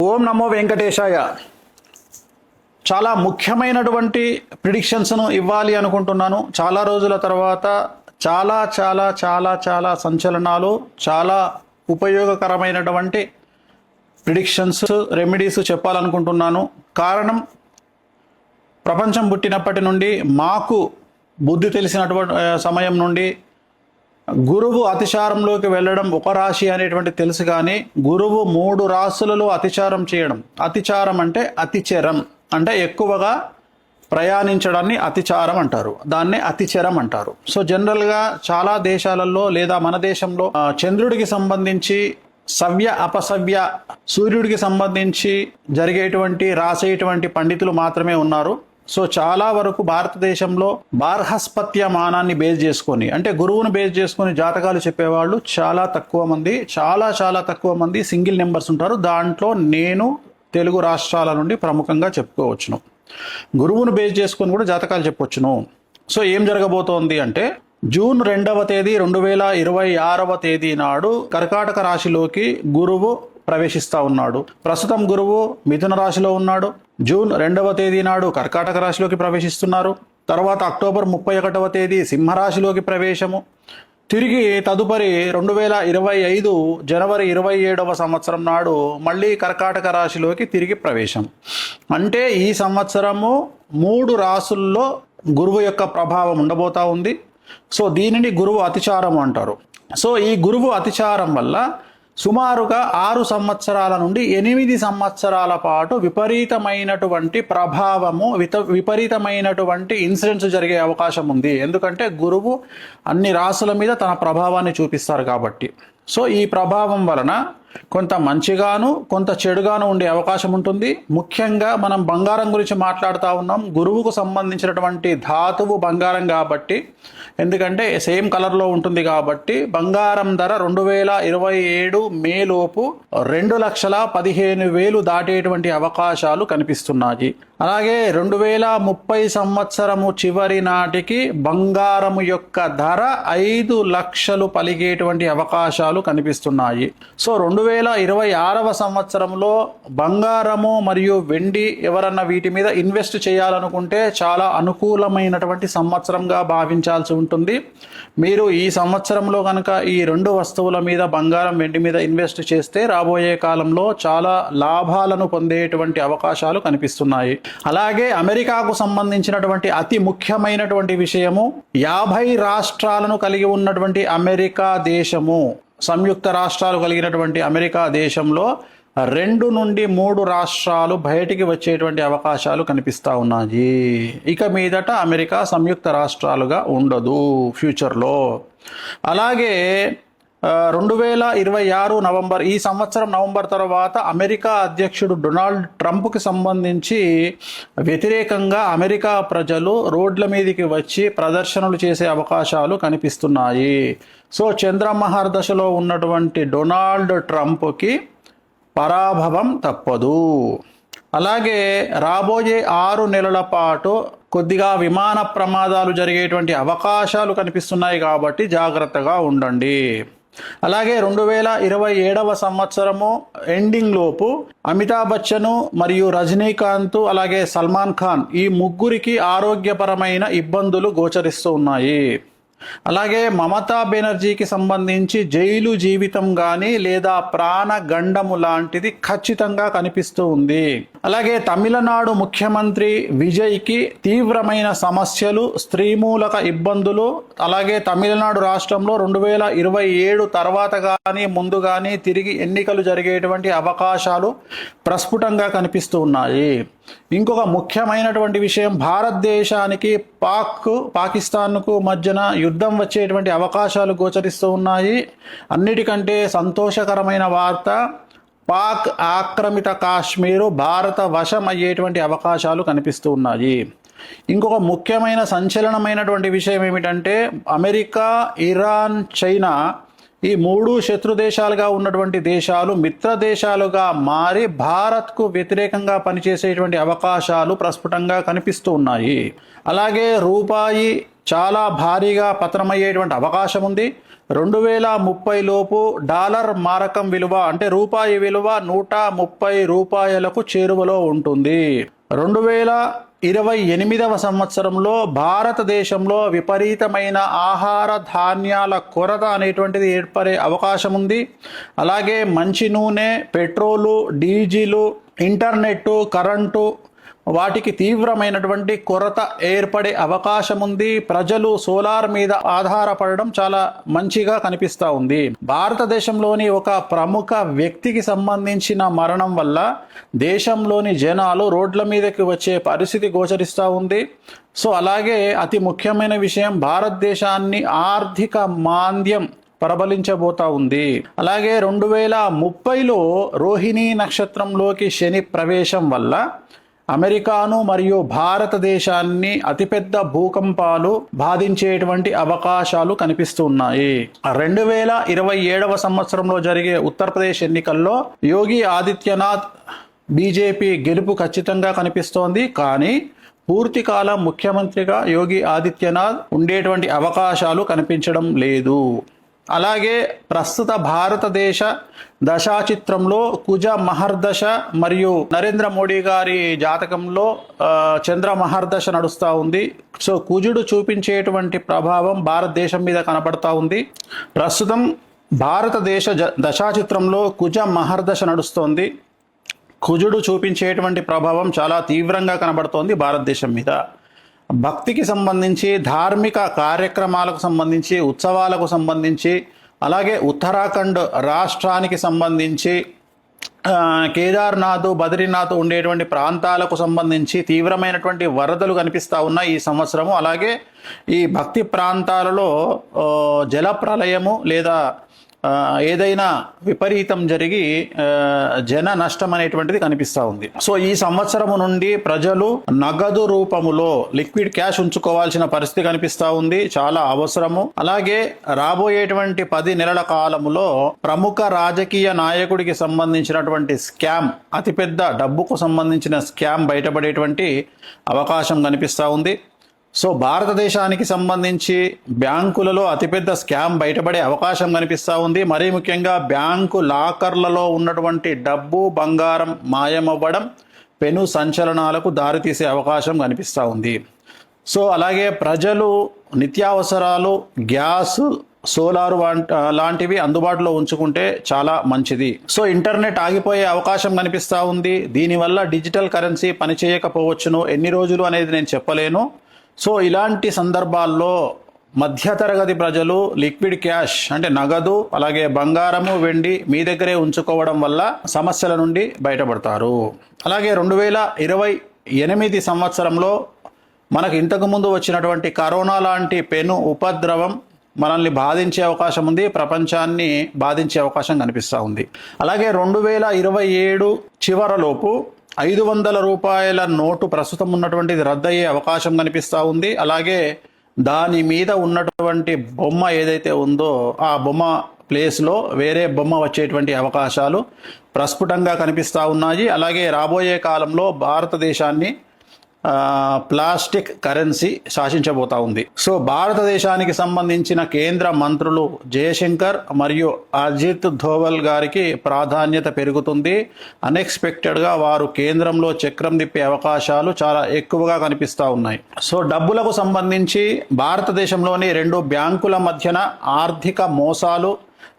ఓం నమో వెంకటేశాయ. చాలా ముఖ్యమైనటువంటి ప్రిడిక్షన్స్ను ఇవ్వాలి అనుకుంటున్నాను. చాలా రోజుల తర్వాత చాలా చాలా చాలా చాలా సంచలనాలు, చాలా ఉపయోగకరమైనటువంటి ప్రిడిక్షన్స్, రెమెడీస్ చెప్పాలనుకుంటున్నాను. కారణం, ప్రపంచం పుట్టినప్పటి నుండి మాకు బుద్ధి తెలిసినటువంటి సమయం నుండి గురువు అతిచారంలోకి వెళ్ళడం ఒక రాశి అనేటువంటి తెలుసు, కానీ గురువు 3 రాశులలో అతిచారం చేయడం, అతిచారం అంటే అతిచరం అంటే ఎక్కువగా ప్రయాణించడాన్ని అతిచారం అంటారు, దాన్నే అతిచరం అంటారు. సో జనరల్గా చాలా దేశాలలో లేదా మన దేశంలో చంద్రుడికి సంబంధించి సవ్య అపసవ్య, సూర్యుడికి సంబంధించి జరిగేటువంటి రాసేటువంటి పండితులు మాత్రమే ఉన్నారు. సో చాలా వరకు భారతదేశంలో బార్హస్పత్యమానాన్ని బేస్ చేసుకొని, అంటే గురువును బేస్ చేసుకొని జాతకాలు చెప్పేవాళ్ళు చాలా తక్కువ మంది, చాలా తక్కువ మంది, సింగిల్ నెంబర్స్ ఉంటారు. దాంట్లో నేను తెలుగు రాష్ట్రాల నుండి ప్రముఖంగా చెప్పుకోవచ్చును. గురువును బేస్ చేసుకొని కూడా జాతకాలు చెప్పవచ్చును. సో ఏం జరగబోతోంది అంటే, జూన్ 2వ తేదీ 2026వ తేదీ నాడు కర్కాటక రాశిలోకి గురువు ప్రవేశిస్తా ఉన్నాడు. ప్రస్తుతం గురువు మిథున రాశిలో ఉన్నాడు. జూన్ 2వ తేదీ నాడు కర్కాటక రాశిలోకి ప్రవేశిస్తున్నారు. తర్వాత అక్టోబర్ 31వ తేదీ సింహరాశిలోకి ప్రవేశము. తిరిగి తదుపరి 2025 జనవరి 27వ సంవత్సరం నాడు మళ్ళీ కర్కాటక రాశిలోకి తిరిగి ప్రవేశం. అంటే ఈ సంవత్సరము 3 రాశుల్లో గురువు యొక్క ప్రభావం ఉండబోతా ఉంది. సో దీనిని గురువు అతిచారం అంటారు. సో ఈ గురువు అతిచారం వల్ల సుమారుగా 6 సంవత్సరాల నుండి 8 సంవత్సరాల పాటు విపరీతమైనటువంటి ప్రభావము, విపరీతమైనటువంటి ఇన్సిడెంట్స్ జరిగే అవకాశం ఉంది. ఎందుకంటే గురువు అన్ని రాశుల మీద తన ప్రభావాన్ని చూపిస్తారు కాబట్టి. సో ఈ ప్రభావం వలన కొంత మంచిగాను కొంత చెడుగాను ఉండే అవకాశం ఉంటుంది. ముఖ్యంగా మనం బంగారం గురించి మాట్లాడుతూ ఉన్నాం. గురువుకు సంబంధించినటువంటి ధాతువు బంగారం కాబట్టి, ఎందుకంటే సేమ్ కలర్లో ఉంటుంది కాబట్టి, బంగారం ధర 2027 మే లోపు 2,15,000 దాటేటువంటి అవకాశాలు కనిపిస్తున్నాయి. అలాగే 2030 సంవత్సరము చివరి నాటికి బంగారము యొక్క ధర 5 లక్షలు పలిగేటువంటి అవకాశాలు కనిపిస్తున్నాయి. సో 2026వ సంవత్సరంలో బంగారము మరియు వెండి ఎవరన్నా వీటి మీద ఇన్వెస్ట్ చేయాలనుకుంటే చాలా అనుకూలమైనటువంటి సంవత్సరంగా భావించాల్సి ఉంటుంది. మీరు ఈ సంవత్సరంలో కనుక ఈ 2 వస్తువుల మీద, బంగారం వెండి మీద ఇన్వెస్ట్ చేస్తే రాబోయే కాలంలో చాలా లాభాలను పొందేటువంటి అవకాశాలు కనిపిస్తున్నాయి. అలాగే అమెరికాకు సంబంధించినటువంటి అతి ముఖ్యమైనటువంటి విషయము, 50 రాష్ట్రాలను కలిగి ఉన్నటువంటి అమెరికా దేశము, సంయుక్త రాష్ట్రాలు కలిగినటువంటి అమెరికా దేశంలో 2 నుండి 3 రాష్ట్రాలు బయటికి వచ్చేటువంటి అవకాశాలు కనిపిస్తూ ఉన్నాయి. ఇక మీదట అమెరికా సంయుక్త రాష్ట్రాలుగా ఉండదు ఫ్యూచర్లో. అలాగే 2026 నవంబర్, ఈ సంవత్సరం నవంబర్ తర్వాత అమెరికా అధ్యక్షుడు డొనాల్డ్ ట్రంప్కి సంబంధించి వ్యతిరేకంగా అమెరికా ప్రజలు రోడ్ల మీదకి వచ్చి ప్రదర్శనలు చేసే అవకాశాలు కనిపిస్తున్నాయి. సో చంద్రమహర్దశలో ఉన్నటువంటి డొనాల్డ్ ట్రంప్కి పరాభవం తప్పదు. అలాగే రాబోయే 6 నెలల పాటు కొద్దిగా విమాన ప్రమాదాలు జరిగేటువంటి అవకాశాలు కనిపిస్తున్నాయి కాబట్టి జాగ్రత్తగా ఉండండి. అలాగే 2027వ సంవత్సరము ఎండింగ్ లోపు అమితాబ్ బచ్చన్ మరియు రజనీకాంత్ అలాగే సల్మాన్ ఖాన్, ఈ ముగ్గురికి ఆరోగ్యపరమైన ఇబ్బందులు గోచరిస్తూ ఉన్నాయి. అలాగే మమతా బెనర్జీకి సంబంధించి జైలు జీవితం కానీ లేదా ప్రాణగండము లాంటిది ఖచ్చితంగా కనిపిస్తూ ఉంది. అలాగే తమిళనాడు ముఖ్యమంత్రి విజయ్కి తీవ్రమైన సమస్యలు, స్త్రీమూలక ఇబ్బందులు, అలాగే తమిళనాడు రాష్ట్రంలో 2027 తర్వాత కానీ ముందు కానీ తిరిగి ఎన్నికలు జరిగేటువంటి అవకాశాలు ప్రస్ఫుటంగా కనిపిస్తూ ఉన్నాయి. ఇంకొక ముఖ్యమైనటువంటి విషయం, భారతదేశానికి పాకిస్తాన్కు మధ్యన యుద్ధం వచ్చేటువంటి అవకాశాలు గోచరిస్తూ ఉన్నాయి. అన్నిటికంటే సంతోషకరమైన వార్త, పాక్ ఆక్రమిత కాశ్మీరు భారత వశం అయ్యేటువంటి అవకాశాలు కనిపిస్తూ ఉన్నాయి. ఇంకొక ముఖ్యమైన సంచలనమైనటువంటి విషయం ఏమిటంటే, అమెరికా, ఇరాన్, చైనా ఈ 3 శత్రు దేశాలుగా ఉన్నటువంటి దేశాలు మిత్ర దేశాలుగా మారి భారత్కు వ్యతిరేకంగా పనిచేసేటువంటి అవకాశాలు ప్రస్ఫుటంగా కనిపిస్తూ ఉన్నాయి. అలాగే రూపాయి చాలా భారీగా పతనమయ్యేటువంటి అవకాశం ఉంది. 2030 లోపు డాలర్ మారకం విలువ అంటే రూపాయి విలువ 130 రూపాయలకు చేరువలో ఉంటుంది. 2028వ సంవత్సరంలో భారతదేశంలో విపరీతమైన ఆహార ధాన్యాల కొరత అనేటువంటిది ఏర్పడే అవకాశం ఉంది. అలాగే మంచి నూనె, పెట్రోలు, డీజిలు, ఇంటర్నెట్, కరెంటు వాటికి తీవ్రమైనటువంటి కొరత ఏర్పడే అవకాశం ఉంది. ప్రజలు సోలార్ మీద ఆధారపడడం చాలా మంచిగా కనిపిస్తూ ఉంది. భారతదేశంలోని ఒక ప్రముఖ వ్యక్తికి సంబంధించిన మరణం వల్ల దేశంలోని జనాలు రోడ్ల మీదకి వచ్చే పరిస్థితి గోచరిస్తూ ఉంది. సో అలాగే అతి ముఖ్యమైన విషయం, భారతదేశాన్ని ఆర్థిక మాంద్యం ప్రబలించబోతా ఉంది. అలాగే 2030లో రోహిణీ నక్షత్రంలోకి శని ప్రవేశం వల్ల అమెరికాను మరియు భారతదేశాన్ని అతిపెద్ద భూకంపాలు బాధించేటువంటి అవకాశాలు కనిపిస్తున్నాయి. 2027వ సంవత్సరంలో జరిగే ఉత్తరప్రదేశ్ ఎన్నికల్లో యోగి ఆదిత్యనాథ్ బీజేపీ గెలుపు ఖచ్చితంగా కనిపిస్తోంది. కానీ పూర్తికాలం ముఖ్యమంత్రిగా యోగి ఆదిత్యనాథ్ ఉండేటువంటి అవకాశాలు కనిపించడం లేదు. అలాగే ప్రస్తుత భారతదేశ దశాచిత్రంలో కుజ మహర్దశ మరియు నరేంద్ర మోడీ గారి జాతకంలో చంద్ర మహర్దశ నడుస్తూ ఉంది. సో కుజుడు చూపించేటువంటి ప్రభావం భారతదేశం మీద కనబడతా ఉంది. ప్రస్తుతం భారతదేశ దశాచిత్రంలో కుజ మహర్దశ నడుస్తోంది. కుజుడు చూపించేటువంటి ప్రభావం చాలా తీవ్రంగా కనబడుతోంది భారతదేశం మీద. భక్తికి సంబంధించి, ధార్మిక కార్యక్రమాలకు సంబంధించి, ఉత్సవాలకు సంబంధించి, అలాగే ఉత్తరాఖండ్ రాష్ట్రానికి సంబంధించి, కేదార్నాథ్, బద్రీనాథ్ ఉండేటువంటి ప్రాంతాలకు సంబంధించి తీవ్రమైనటువంటి వరదలు కనిపిస్తూ ఉన్నాయి ఈ సంవత్సరము. అలాగే ఈ భక్తి ప్రాంతాలలో జల ప్రళయము లేదా ఏదైనా విపరీతం జరిగి జన నష్టం అనేటువంటిది కనిపిస్తూ ఉంది. సో ఈ సంవత్సరము నుండి ప్రజలు నగదు రూపములో లిక్విడ్ క్యాష్ ఉంచుకోవాల్సిన పరిస్థితి కనిపిస్తూ ఉంది, చాలా అవసరము. అలాగే రాబోయేటువంటి 10 నెలల కాలములో ప్రముఖ రాజకీయ నాయకుడికి సంబంధించినటువంటి స్కామ్, అతిపెద్ద డబ్బుకు సంబంధించిన స్కామ్ బయటపడేటువంటి అవకాశం కనిపిస్తూ ఉంది. సో భారతదేశానికి సంబంధించి బ్యాంకులలో అతిపెద్ద స్కామ్ బయటపడే అవకాశం కనిపిస్తూ ఉంది. మరీ ముఖ్యంగా బ్యాంకు లాకర్లలో ఉన్నటువంటి డబ్బు, బంగారం మాయమవ్వడం పెను సంచలనాలకు దారితీసే అవకాశం కనిపిస్తూ ఉంది. సో అలాగే ప్రజలు నిత్యావసరాలు, గ్యాస్, సోలార్ లాంటివి అందుబాటులో ఉంచుకుంటే చాలా మంచిది. సో ఇంటర్నెట్ ఆగిపోయే అవకాశం కనిపిస్తూ ఉంది. దీనివల్ల డిజిటల్ కరెన్సీ పనిచేయకపోవచ్చును, ఎన్ని రోజులు అనేది నేను చెప్పలేను. సో ఇలాంటి సందర్భాల్లో మధ్యతరగతి ప్రజలు లిక్విడ్ క్యాష్ అంటే నగదు, అలాగే బంగారము, వెండి మీ దగ్గరే ఉంచుకోవడం వల్ల సమస్యల నుండి బయటపడతారు. అలాగే 2028 సంవత్సరంలో మనకు ఇంతకుముందు వచ్చినటువంటి కరోనా లాంటి పెను ఉపద్రవం మనల్ని బాధించే అవకాశం ఉంది, ప్రపంచాన్ని బాధించే అవకాశం కనిపిస్తూ ఉంది. అలాగే 2027 చివరలోపు 500 రూపాయల నోటు ప్రస్తుతం ఉన్నటువంటిది రద్దయ్యే అవకాశం కనిపిస్తూ ఉంది. అలాగే దాని మీద ఉన్నటువంటి బొమ్మ ఏదైతే ఉందో ఆ బొమ్మ ప్లేస్లో వేరే బొమ్మ వచ్చేటువంటి అవకాశాలు ప్రస్ఫుటంగా కనిపిస్తూ ఉన్నాయి. అలాగే రాబోయే కాలంలో భారతదేశాన్ని ప్లాస్టిక్ కరెన్సీ శాసించబోతా ఉంది. సో భారతదేశానికి సంబంధించిన కేంద్ర మంత్రులు జయశంకర్ మరియు అజిత్ ధోవల్ గారికి ప్రాధాన్యత పెరుగుతుంది. అన్ఎక్స్పెక్టెడ్గా వారు కేంద్రంలో చక్రం తిప్పే అవకాశాలు చాలా ఎక్కువగా కనిపిస్తూ ఉన్నాయి. సో డబ్బులకు సంబంధించి భారతదేశంలోని 2 బ్యాంకుల మధ్యన ఆర్థిక మోసాలు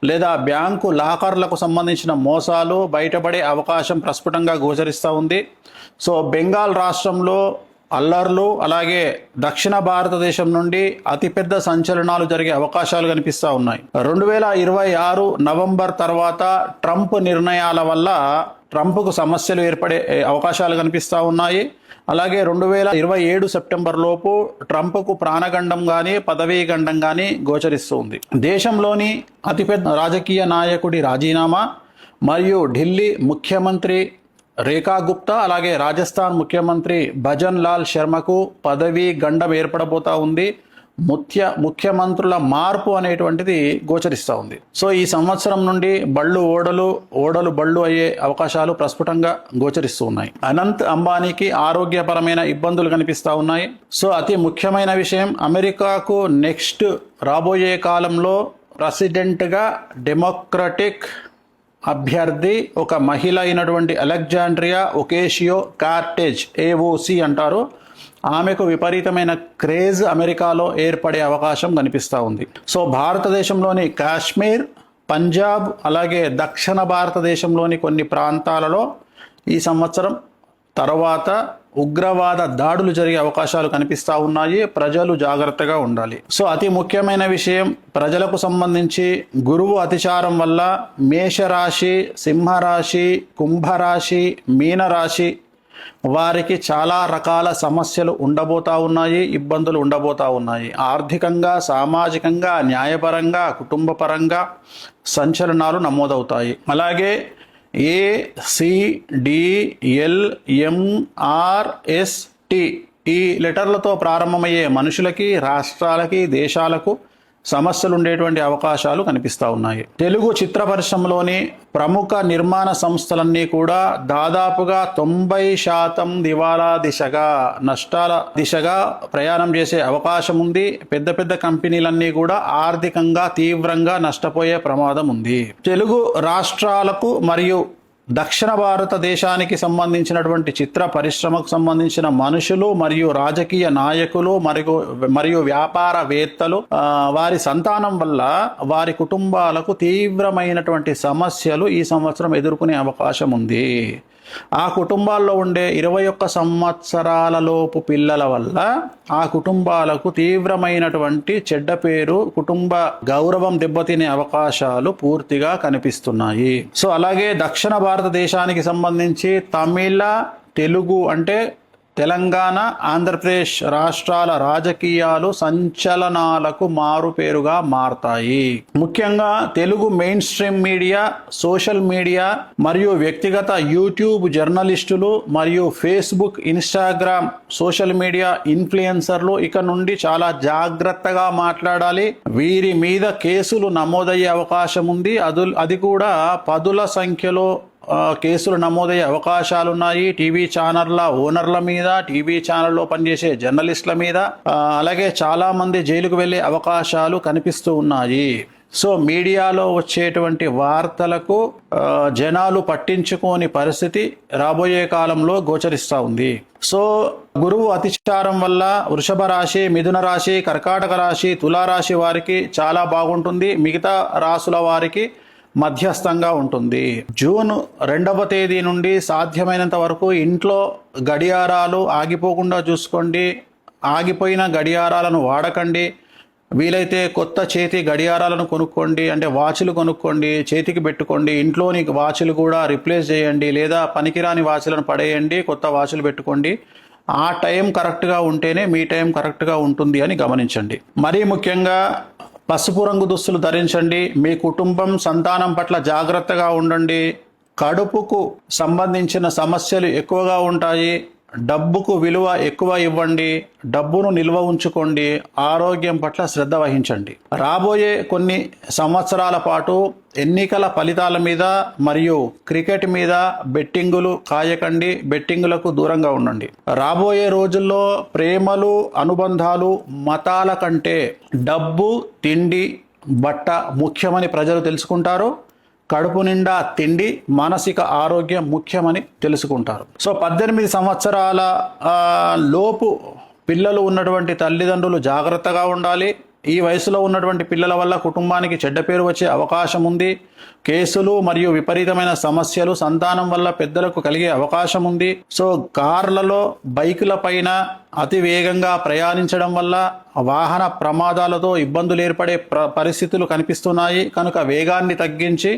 లేదా బ్యాంకు లాకర్లకు సంబంధించిన మోసాలు బయటపడే అవకాశం ప్రస్ఫుటంగా గోచరిస్తూ ఉంది. సో బెంగాల్ రాష్ట్రంలో అల్లర్లు, అలాగే దక్షిణ భారతదేశం నుండి అతిపెద్ద సంచలనాలు జరిగే అవకాశాలు కనిపిస్తూ ఉన్నాయి. 2026 నవంబర్ తర్వాత ట్రంప్ నిర్ణయాల వల్ల ట్రంప్కు సమస్యలు ఏర్పడే అవకాశాలు కనిపిస్తూ ఉన్నాయి. అలాగే 2027 సెప్టెంబర్ లోపు ట్రంప్కు ప్రాణగండం కానీ పదవీ గండం కానీ గోచరిస్తుంది. దేశంలోని అతిపెద్ద రాజకీయ నాయకుడి రాజీనామా మరియు ఢిల్లీ ముఖ్యమంత్రి రేఖా గుప్తా, అలాగే రాజస్థాన్ ముఖ్యమంత్రి భజన్ లాల్ శర్మకు పదవీ గండం ఏర్పడబోతా ఉంది. ముఖ్యమంత్రుల మార్పు అనేటువంటిది గోచరిస్తూ ఉంది. సో ఈ సంవత్సరం నుండి ఓడలు బళ్ళు అయ్యే అవకాశాలు ప్రస్ఫుటంగా గోచరిస్తూ ఉన్నాయి. అనంత్ అంబానీకి ఆరోగ్యపరమైన ఇబ్బందులు కనిపిస్తూ ఉన్నాయి. సో అతి ముఖ్యమైన విషయం, అమెరికాకు నెక్స్ట్ రాబోయే కాలంలో ప్రెసిడెంట్గా డెమోక్రటిక్ అభ్యర్థి ఒక మహిళ అయినటువంటి అలెగ్జాండ్రియా ఒకేషియో-కార్టెజ్, AOC అంటారు. ఆమెకు విపరీతమైన క్రేజ్ అమెరికాలో ఏర్పడే అవకాశం కనిపిస్తూ ఉంది. సో భారతదేశంలోని కాశ్మీర్, పంజాబ్, అలాగే దక్షిణ భారతదేశంలోని కొన్ని ప్రాంతాలలో ఈ సంవత్సరం తర్వాత ఉగ్రవాద దాడులు జరిగే అవకాశాలు కనిపిస్తూ ఉన్నాయి. ప్రజలు జాగ్రత్తగా ఉండాలి. సో అతి ముఖ్యమైన విషయం, ప్రజలకు సంబంధించి గురువు అతిచారం వల్ల మేషరాశి, సింహరాశి, కుంభరాశి, మీనరాశి వారికి చాలా రకాల సమస్యలు ఉండబోతా ఉన్నాయి, ఇబ్బందులు ఉండబోతా ఉన్నాయి. ఆర్థికంగా, సామాజికంగా, న్యాయపరంగా, కుటుంబపరంగా సంచలనాలు నమోదవుతాయి. అలాగే ACDLMRST ఈ లెటర్లతో ప్రారంభమయ్యే మనుషులకి, రాష్ట్రాలకి, దేశాలకు సమస్యలు ఉండేటువంటి అవకాశాలు కనిపిస్తూ ఉన్నాయి. తెలుగు చిత్ర పరిశ్రమలోని ప్రముఖ నిర్మాణ సంస్థలన్నీ కూడా దాదాపుగా 90% దివాలా దిశగా, నష్టాల దిశగా ప్రయాణం చేసే అవకాశం ఉంది. పెద్ద పెద్ద కంపెనీలన్నీ కూడా ఆర్థికంగా తీవ్రంగా నష్టపోయే ప్రమాదం ఉంది. తెలుగు రాష్ట్రాలకు మరియు దక్షిణ భారతదేశానికి సంబంధించినటువంటి చిత్ర పరిశ్రమకు సంబంధించిన మనుషులు మరియు రాజకీయ నాయకులు మరియు వ్యాపారవేత్తలు వారి సంతానం వల్ల వారి కుటుంబాలకు తీవ్రమైనటువంటి సమస్యలు ఈ సంవత్సరం ఎదుర్కొనే అవకాశం ఉంది. ఆ కుటుంబాల్లో ఉండే 21 సంవత్సరాల లోపు పిల్లల వల్ల ఆ కుటుంబాలకు తీవ్రమైనటువంటి చెడ్డ పేరు, కుటుంబ గౌరవం దెబ్బతినే అవకాశాలు పూర్తిగా కనిపిస్తున్నాయి. సో అలాగే దక్షిణ భారతదేశానికి సంబంధించి తమిళ, తెలుగు అంటే తెలంగాణ, ఆంధ్రప్రదేశ్ రాష్ట్రాల రాజకీయాలు సంచలనాలకు మారుపేరుగా మారతాయి. ముఖ్యంగా Telugu main stream media, social media మరియు వ్యక్తిగత యూట్యూబ్ జర్నలిస్టులు మరియు ఫేస్బుక్, ఇన్స్టాగ్రామ్ సోషల్ మీడియా ఇన్ఫ్లుయెన్సర్లు ఇక నుండి చాలా జాగ్రత్తగా మాట్లాడాలి. వీరి మీద కేసులు నమోదయ్యే అవకాశం ఉంది. అది కూడా పదుల సంఖ్యలో కేసులు నమోదయ్యే అవకాశాలున్నాయి. టీవీ ఛానళ్ల ఓనర్ల మీద, టీవీ ఛానల్లో పనిచేసే జర్నలిస్టుల మీద, అలాగే చాలా మంది జైలుకు వెళ్ళే అవకాశాలు కనిపిస్తూ ఉన్నాయి. సో మీడియాలో వచ్చేటువంటి వార్తలకు జనాలు పట్టించుకోని పరిస్థితి రాబోయే కాలంలో గోచరిస్తూ ఉంది. సో గురువు అతిచారం వల్ల వృషభ రాశి, మిథున రాశి, కర్కాటక రాశి, తులారాశి వారికి చాలా బాగుంటుంది. మిగతా రాశుల వారికి మధ్యస్థంగా ఉంటుంది. జూన్ 2వ తేదీ నుండి సాధ్యమైనంత వరకు ఇంట్లో గడియారాలు ఆగిపోకుండా చూసుకోండి. ఆగిపోయిన గడియారాలను వాడకండి. వీలైతే కొత్త చేతి గడియారాలను కొనుక్కోండి, అంటే వాచ్లు కొనుక్కోండి, చేతికి పెట్టుకోండి. ఇంట్లోని వాచ్లు కూడా రిప్లేస్ చేయండి, లేదా పనికిరాని వాచ్లను పడేయండి, కొత్త వాచ్లు పెట్టుకోండి. ఆ టైం కరెక్ట్గా ఉంటేనే మీ టైం కరెక్ట్గా ఉంటుంది అని గమనించండి. మరీ ముఖ్యంగా పసుపు రంగు దుస్తులు ధరించండి. మీ కుటుంబం, సంతానం పట్ల జాగ్రత్తగా ఉండండి. కడుపుకు సంబంధించిన సమస్యలు ఎక్కువగా ఉంటాయి. డబ్బుకు విలువ ఎక్కువ ఇవ్వండి. డబ్బును నిల్వ ఉంచుకోండి. ఆరోగ్యం పట్ల శ్రద్ధ వహించండి. రాబోయే కొన్ని సంవత్సరాల పాటు ఎన్నికల ఫలితాల మీద మరియు క్రికెట్ మీద బెట్టింగులు కాయకండి. బెట్టింగులకు దూరంగా ఉండండి. రాబోయే రోజుల్లో ప్రేమలు, అనుబంధాలు మతాల కంటే డబ్బు, తిండి, బట్ట ముఖ్యమని ప్రజలు తెలుసుకుంటారు. కడుపు నిండా తిండి, మానసిక ఆరోగ్యం ముఖ్యమని తెలుసుకుంటారు. సో 18 సంవత్సరాల లోపు పిల్లలు ఉన్నటువంటి తల్లిదండ్రులు జాగ్రత్తగా ఉండాలి. ఈ వయసులో ఉన్నటువంటి పిల్లల వల్ల కుటుంబానికి చెడ్డ పేరు వచ్చే అవకాశం ఉంది. కేసులు మరియు విపరీతమైన సమస్యలు సంతానం వల్ల పెద్దలకు కలిగే అవకాశం ఉంది. సో కార్లలో, బైకుల పైన అతి వేగంగా ప్రయాణించడం వల్ల వాహన ప్రమాదాలతో ఇబ్బందులు ఏర్పడే పరిస్థితులు కనిపిస్తున్నాయి. కనుక వేగాన్ని తగ్గించి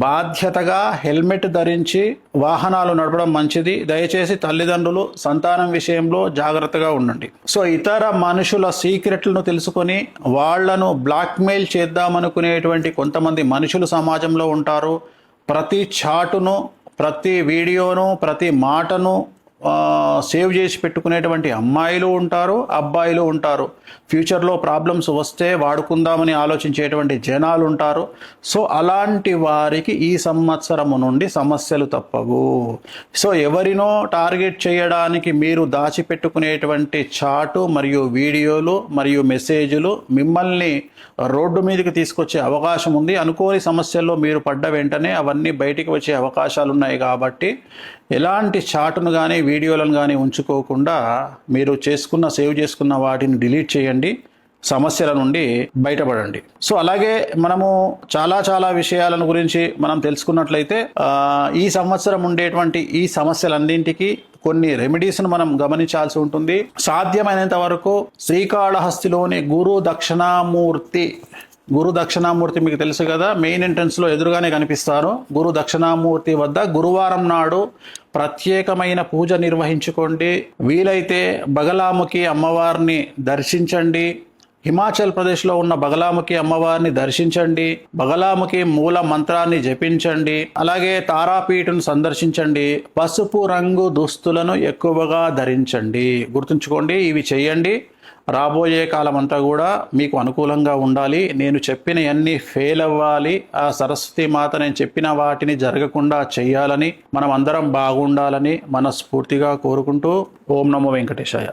బాధ్యతగా హెల్మెట్ ధరించి వాహనాలు నడపడం మంచిది. దయచేసి తల్లిదండ్రులు సంతానం విషయంలో జాగ్రత్తగా ఉండండి. సో ఇతర మనుషుల సీక్రెట్లను తెలుసుకొని వాళ్లను బ్లాక్మెయిల్ చేద్దామనుకునేటువంటి కొంతమంది మనుషులు సమాజంలో ఉంటారు. ప్రతి చాటును, ప్రతి వీడియోను, ప్రతి మాటను సేవ్ చేసి పెట్టుకునేటువంటి అమ్మాయిలు ఉంటారు, అబ్బాయిలు ఉంటారు. ఫ్యూచర్లో ప్రాబ్లమ్స్ వస్తే వాడుకుందామని ఆలోచించేటువంటి జనాలు ఉంటారు. సో అలాంటి వారికి ఈ సంవత్సరము నుండి సమస్యలు తప్పవు. సో ఎవరినో టార్గెట్ చేయడానికి మీరు దాచిపెట్టుకునేటువంటి చాటు మరియు వీడియోలు మరియు మెసేజ్లు మిమ్మల్ని రోడ్డు మీదకి తీసుకొచ్చే అవకాశం ఉంది. అనుకోని సమస్యల్లో మీరు పడ్డ వెంటనే అవన్నీ బయటికి వచ్చే అవకాశాలు ఉన్నాయి. కాబట్టి ఎలాంటి చాటును కానీ వీడియోలను కానీ ఉంచుకోకుండా మీరు సేవ్ చేసుకున్న వాటిని డిలీట్ చేయండి, సమస్యల నుండి బయటపడండి. సో అలాగే మనము చాలా విషయాలను గురించి మనం తెలుసుకున్నట్లయితే ఈ సంవత్సరం ఉండేటువంటి ఈ సమస్యలన్నింటికి కొన్ని రెమెడీస్ను మనం గమనించాల్సి ఉంటుంది. సాధ్యమైనంత వరకు శ్రీకాళహస్తిలోని గురు దక్షిణామూర్తి మీకు తెలుసు కదా, మెయిన్ ఎంట్రన్స్లో ఎదురుగానే కనిపిస్తారు. గురు దక్షిణామూర్తి వద్ద గురువారం నాడు ప్రత్యేకమైన పూజ నిర్వహించుకోండి. వీలైతే బగలాముఖి అమ్మవారిని దర్శించండి. హిమాచల్ ప్రదేశ్లో ఉన్న బగలాముఖి అమ్మవారిని దర్శించండి. బగలాముఖి మూల మంత్రాన్ని జపించండి. అలాగే తారాపీఠను సందర్శించండి. పసుపు రంగు దుస్తులను ఎక్కువగా ధరించండి. గుర్తుంచుకోండి, ఇవి చేయండి. రాబోయే కాలం అంతా కూడా మీకు అనుకూలంగా ఉండాలి. నేను చెప్పిన అన్ని ఫెయిల్ అవ్వాలి. ఆ సరస్వతి మాత నేను చెప్పిన వాటిని జరగకుండా చేయాలని, మనం అందరం బాగుండాలని మనస్ఫూర్తిగా కోరుకుంటూ ఓం నమో వెంకటేశాయ.